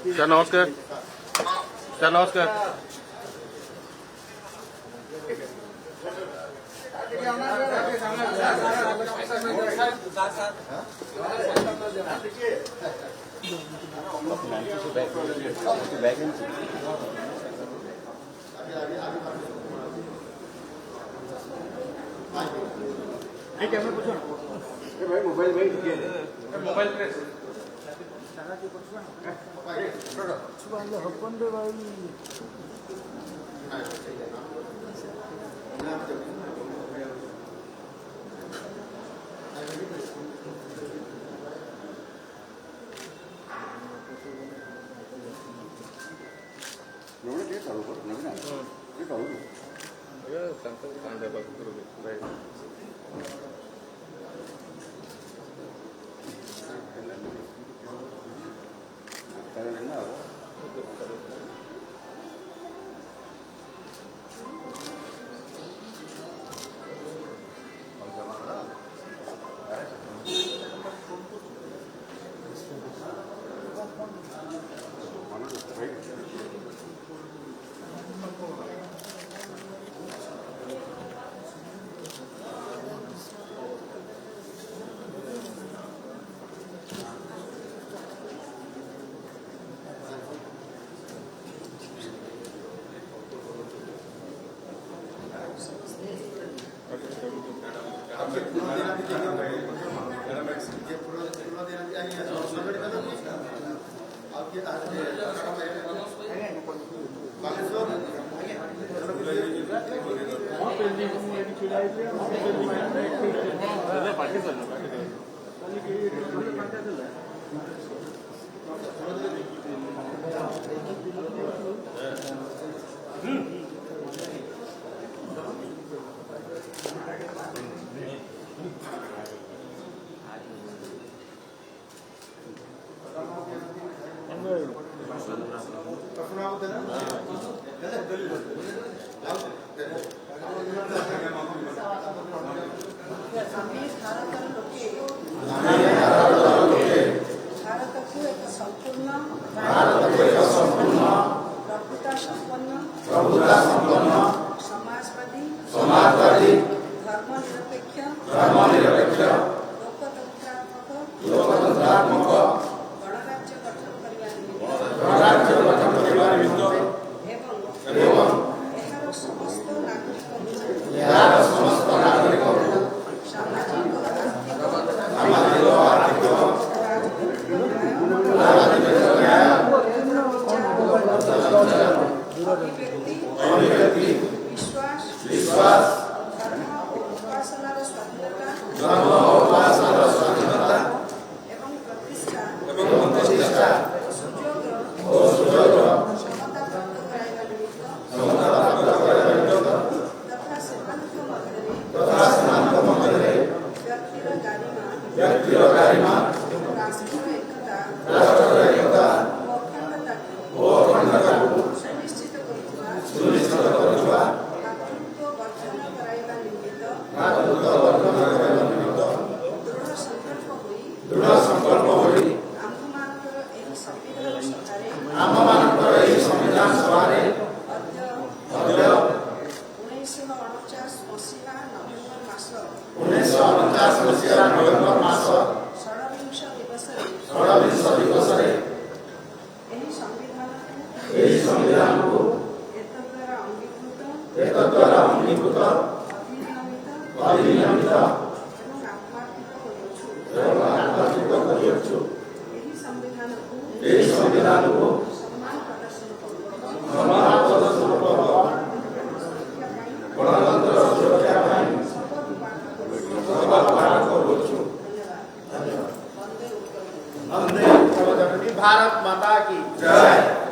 Sir নমস্কার। Sir নমস্কার। Mobile press Samajwadi धर्मनिरपेक्ष लोकतंत्रात्मक गणराज्य गठन करने एवं एହାର समस्त नागरिक सामाजिक आर्थिक अभिव्यक्ति विश्वास धर्म और उपासनार स्वाधीनता एवं प्रतिष्ठा सुयोग क्षमता प्राप्त कराइबा निमित्त तथा सेମାନଙ୍କ मध्यरे व्यक्तिर गारिमा राष्ट्र एकता ओ अखण्डताको सुनिश्चित करुवा दृढ़ संकल्प होई आम मानकर एही संविधान सभारे अद्य 1949 मसीहा नवेम्बर मास 26 दिवसरे एही संविधान को एतद्वारा अंगीकृत अधिनियमित एवं आत्मार्थित करियछु एही संविधान को सम्मान प्रदर्शन गणतंत्र सुरक्षा ପାଇଁ शपथ पाठ करुछु। धन्यवाद। वंदे भारत माता की जय।